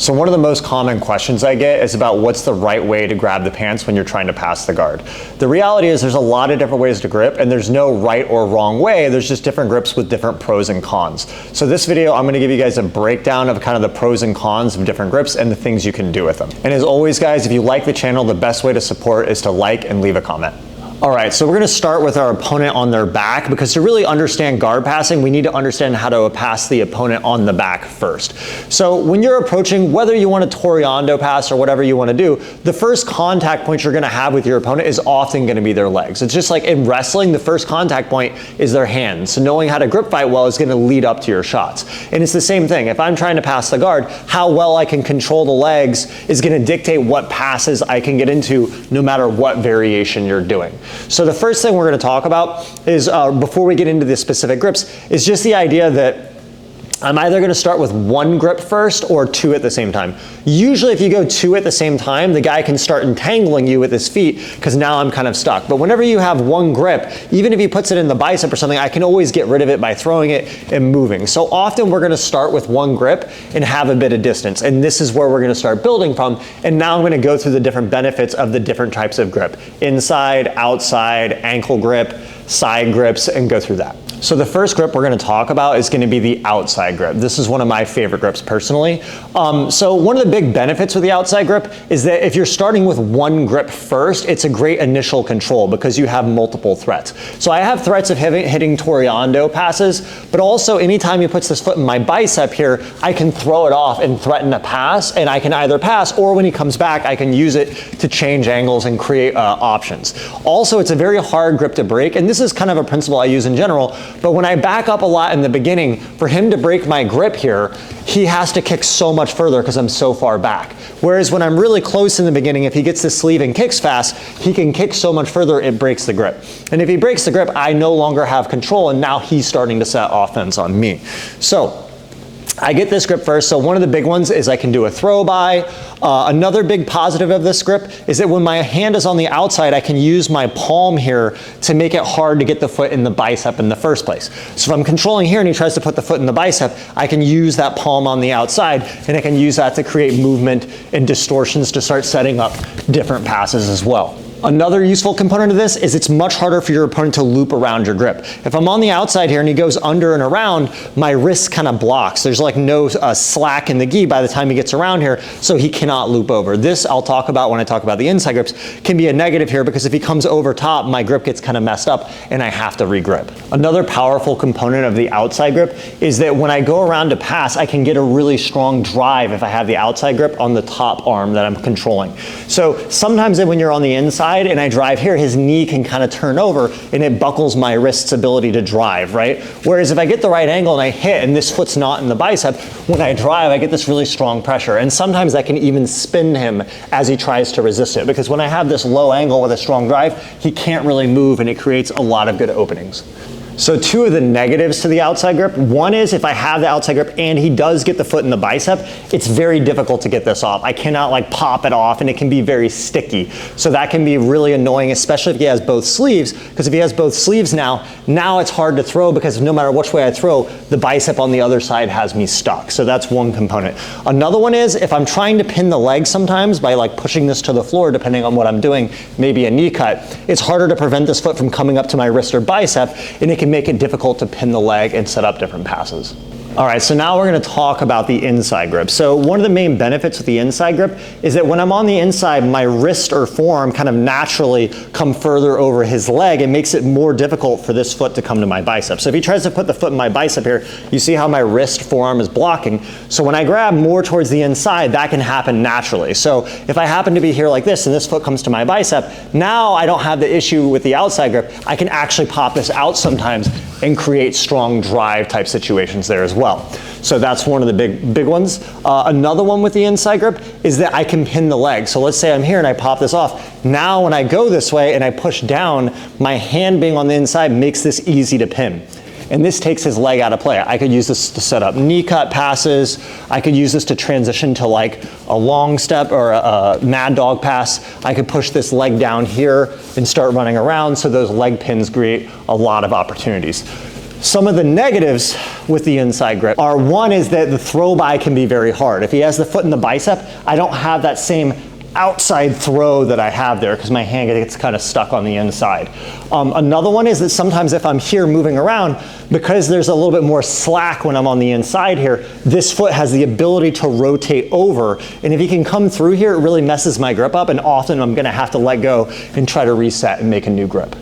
So one of the most common questions I get is about what's the right way to grab the pants when you're trying to pass the guard. The reality is there's a lot of different ways to grip, and there's no right or wrong way. There's just different grips with different pros and cons. So this video, I'm gonna give you guys a breakdown of kind of the pros and cons of different grips and the things you can do with them. And as always, guys, if you like the channel, the best way to support is to like and leave a comment. All right, so we're gonna start with our opponent on their back, because to really understand guard passing, we need to understand how to pass the opponent on the back first. So when you're approaching, whether you want a Toreando pass or whatever you wanna do, the first contact point you're gonna have with your opponent is often gonna be their legs. It's just like in wrestling, the first contact point is their hands. So knowing how to grip fight well is gonna lead up to your shots. And it's the same thing. If I'm trying to pass the guard, how well I can control the legs is gonna dictate what passes I can get into no matter what variation you're doing. So the first thing we're going to talk about is, before we get into the specific grips, is just the idea that I'm either going to start with one grip first or two at the same time. Usually if you go two at the same time, the guy can start entangling you with his feet because now I'm kind of stuck. But whenever you have one grip, even if he puts it in the bicep or something, I can always get rid of it by throwing it and moving. So often we're going to start with one grip and have a bit of distance. And this is where we're going to start building from. And now I'm going to go through the different benefits of the different types of grip. Inside, outside, ankle grip, side grips, and go through that. So the first grip we're going to talk about is going to be the outside grip. This is one of my favorite grips personally. So one of the big benefits with the outside grip is that if you're starting with one grip first, it's a great initial control because you have multiple threats. So I have threats of hitting Toreando passes, but also anytime he puts this foot in my bicep here, I can throw it off and threaten a pass, and I can either pass or when he comes back, I can use it to change angles and create options. Also, it's a very hard grip to break, and this is kind of a principle I use in general. But when I back up a lot in the beginning, for him to break my grip here, he has to kick so much further because I'm so far back. Whereas when I'm really close in the beginning, if he gets the sleeve and kicks fast, he can kick so much further, it breaks the grip. And if he breaks the grip, I no longer have control, and now he's starting to set offense on me. So I get this grip first. So one of the big ones is I can do a throw by. Another big positive of this grip is that when my hand is on the outside, I can use my palm here to make it hard to get the foot in the bicep in the first place. So if I'm controlling here and he tries to put the foot in the bicep, I can use that palm on the outside, and I can use that to create movement and distortions to start setting up different passes as well. Another useful component of this is it's much harder for your opponent to loop around your grip. If I'm on the outside here and he goes under and around, my wrist kind of blocks. There's like no slack in the gi by the time he gets around here, so he cannot loop over. This I'll talk about when I talk about the inside grips, can be a negative here because if he comes over top, my grip gets kind of messed up and I have to re-grip. Another powerful component of the outside grip is that when I go around to pass, I can get a really strong drive if I have the outside grip on the top arm that I'm controlling. So sometimes when you're on the inside, and I drive here, his knee can kind of turn over and it buckles my wrist's ability to drive, right? Whereas if I get the right angle and I hit and this foot's not in the bicep, when I drive, I get this really strong pressure. And sometimes I can even spin him as he tries to resist it, because when I have this low angle with a strong drive, he can't really move and it creates a lot of good openings. So two of the negatives to the outside grip, one is if I have the outside grip and he does get the foot in the bicep, it's very difficult to get this off. I cannot like pop it off, and it can be very sticky. So that can be really annoying, especially if he has both sleeves, because if he has both sleeves now it's hard to throw because no matter which way I throw, the bicep on the other side has me stuck. So that's one component. Another one is if I'm trying to pin the leg sometimes by like pushing this to the floor, depending on what I'm doing, maybe a knee cut, it's harder to prevent this foot from coming up to my wrist or bicep, and it can make it difficult to pin the leg and set up different passes. All right, so now we're going to talk about the inside grip. So one of the main benefits with the inside grip is that when I'm on the inside, my wrist or forearm kind of naturally come further over his leg. It makes it more difficult for this foot to come to my bicep. So if he tries to put the foot in my bicep here, you see how my wrist forearm is blocking. So when I grab more towards the inside, that can happen naturally. So if I happen to be here like this and this foot comes to my bicep, now I don't have the issue with the outside grip. I can actually pop this out sometimes and create strong drive type situations there as well. So that's one of the big ones. Another one with the inside grip is that I can pin the leg. So let's say I'm here and I pop this off. Now when I go this way and I push down, my hand being on the inside makes this easy to pin. And this takes his leg out of play. I could use this to set up knee cut passes. I could use this to transition to like a long step or a mad dog pass. I could push this leg down here and start running around, so those leg pins create a lot of opportunities. Some of the negatives with the inside grip are, one is that the throw by can be very hard. If he has the foot in the bicep, I don't have that same outside throw that I have there because my hand gets kind of stuck on the inside. Another one is that sometimes if I'm here moving around, because there's a little bit more slack when I'm on the inside here, this foot has the ability to rotate over. And if he can come through here, it really messes my grip up, and often I'm gonna have to let go and try to reset and make a new grip.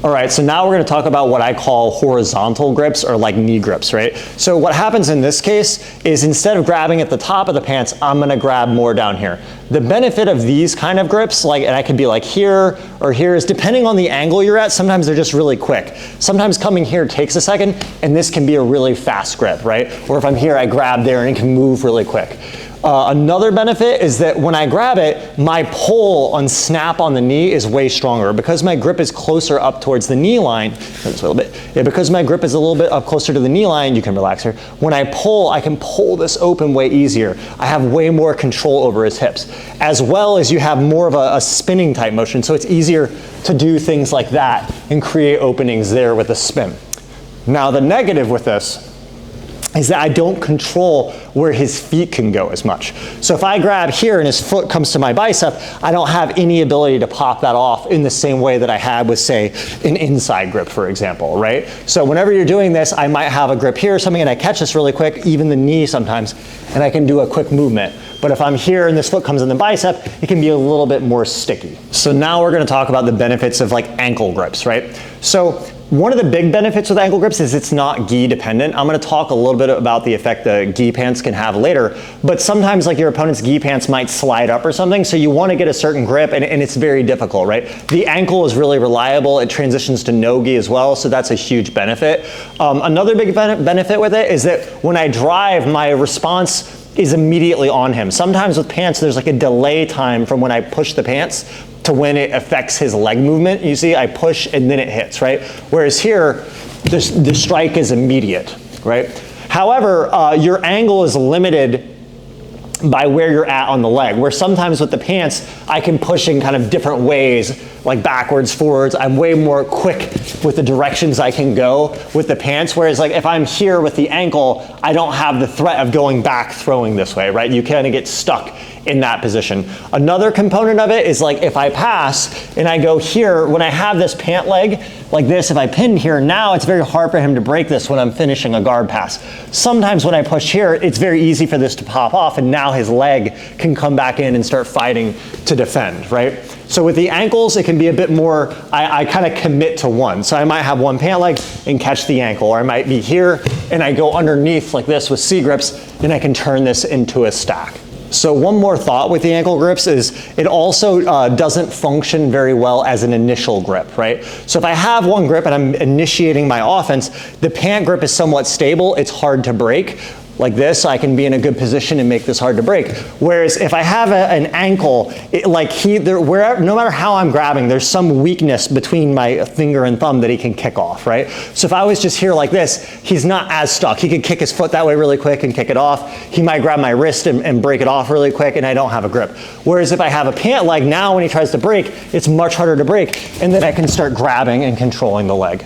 All right, so now we're going to talk about what I call horizontal grips, or like knee grips, right? So what happens in this case is, instead of grabbing at the top of the pants, I'm going to grab more down here. The benefit of these kind of grips, and I could be like here or here, is depending on the angle you're at, sometimes they're just really quick. Sometimes coming here takes a second, and this can be a really fast grip, right? Or if I'm here, I grab there and it can move really quick. Another benefit is that when I grab it, my pull on snap on the knee is way stronger. Because my grip is closer up towards the knee line, this a little bit. Yeah, because my grip is a little bit up closer to the knee line, you can relax here. When I pull, I can pull this open way easier. I have way more control over his hips. As well as you have more of a spinning type motion, so it's easier to do things like that and create openings there with a spin. Now the negative with this is that I don't control where his feet can go as much. So if I grab here and his foot comes to my bicep, I don't have any ability to pop that off in the same way that I had with, say, an inside grip, for example, right? So whenever you're doing this, I might have a grip here or something, and I catch this really quick, even the knee sometimes, and I can do a quick movement. But if I'm here and this foot comes in the bicep, it can be a little bit more sticky. So now we're going to talk about the benefits of like ankle grips, right? So one of the big benefits with ankle grips is it's not gi dependent. I'm going to talk a little bit about the effect the gi pants can have later, but sometimes like your opponent's gi pants might slide up or something, so you want to get a certain grip, and it's very difficult, right? The ankle is really reliable. It transitions to no gi as well, so that's a huge benefit. Another big benefit with it is that when I drive, my response is immediately on him. Sometimes with pants, there's like a delay time from when I push the pants to when it affects his leg movement. You see, I push and then it hits, right? Whereas here, the strike is immediate, right? However, your angle is limited by where you're at on the leg, where sometimes with the pants, I can push in kind of different ways, like backwards, forwards. I'm way more quick with the directions I can go with the pants, whereas like if I'm here with the ankle, I don't have the threat of going back throwing this way, right? You kind of get stuck in that position. Another component of it is like if I pass and I go here, when I have this pant leg like this, if I pin here, now it's very hard for him to break this when I'm finishing a guard pass. Sometimes when I push here, it's very easy for this to pop off, and now his leg can come back in and start fighting to defend, right? So with the ankles, it can be a bit more, I kind of commit to one. So I might have one pant leg and catch the ankle, or I might be here and I go underneath like this with C grips, and I can turn this into a stack. So one more thought with the ankle grips is it also doesn't function very well as an initial grip, right? So if I have one grip and I'm initiating my offense, the pant grip is somewhat stable, it's hard to break. Like this, I can be in a good position and make this hard to break. Whereas if I have an ankle, no matter how I'm grabbing, there's some weakness between my finger and thumb that he can kick off, right? So if I was just here like this, he's not as stuck. He could kick his foot that way really quick and kick it off. He might grab my wrist and break it off really quick, and I don't have a grip. Whereas if I have a pant leg, now when he tries to break, it's much harder to break, and then I can start grabbing and controlling the leg.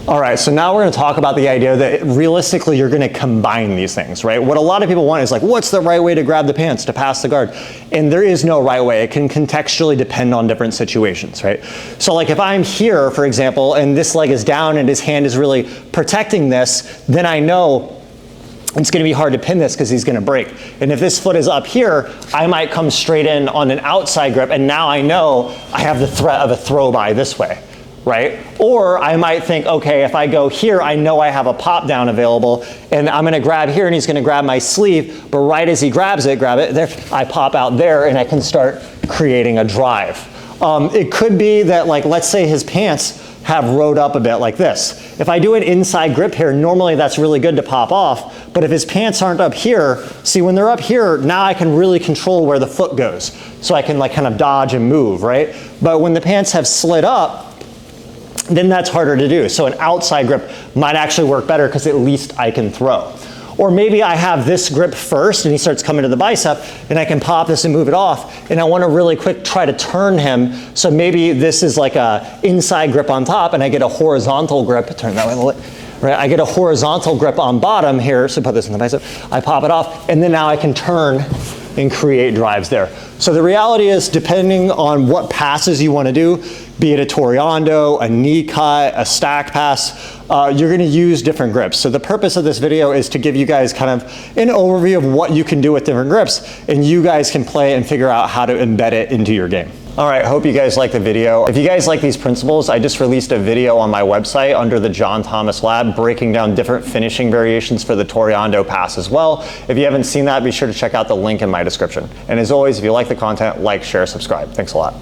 All right, so now we're going to talk about the idea that realistically you're going to combine these things, right? What a lot of people want is like, what's the right way to grab the pants to pass the guard? And there is no right way. It can contextually depend on different situations, right? So like if I'm here, for example, and this leg is down and his hand is really protecting this, then I know it's going to be hard to pin this because he's going to break. And if this foot is up here, I might come straight in on an outside grip, and now I know I have the threat of a throw by this way. Right? Or I might think, okay, if I go here, I know I have a pop down available, and I'm gonna grab here and he's gonna grab my sleeve, but right as he grab it there, I pop out there and I can start creating a drive. It could be that, like, let's say his pants have rode up a bit like this. If I do an inside grip here, normally that's really good to pop off, but if his pants aren't up here, see when they're up here, now I can really control where the foot goes. So I can like kind of dodge and move, right? But when the pants have slid up, then that's harder to do. So an outside grip might actually work better because at least I can throw. Or maybe I have this grip first and he starts coming to the bicep and I can pop this and move it off, and I want to really quick try to turn him. So maybe this is like a inside grip on top and I get a horizontal grip, turn that way a little bit. right? I get a horizontal grip on bottom here, so put this in the bicep, I pop it off, and then now I can turn and create drives there. So the reality is, depending on what passes you want to do, be it a Toriando, a knee cut, a stack pass, you're going to use different grips. So the purpose of this video is to give you guys kind of an overview of what you can do with different grips, and you guys can play and figure out how to embed it into your game. All right, hope you guys like the video. If you guys like these principles, I just released a video on my website under the John Thomas Lab breaking down different finishing variations for the Toriando pass as well. If you haven't seen that, be sure to check out the link in my description. And as always, if you like the content, like, share, subscribe. Thanks a lot.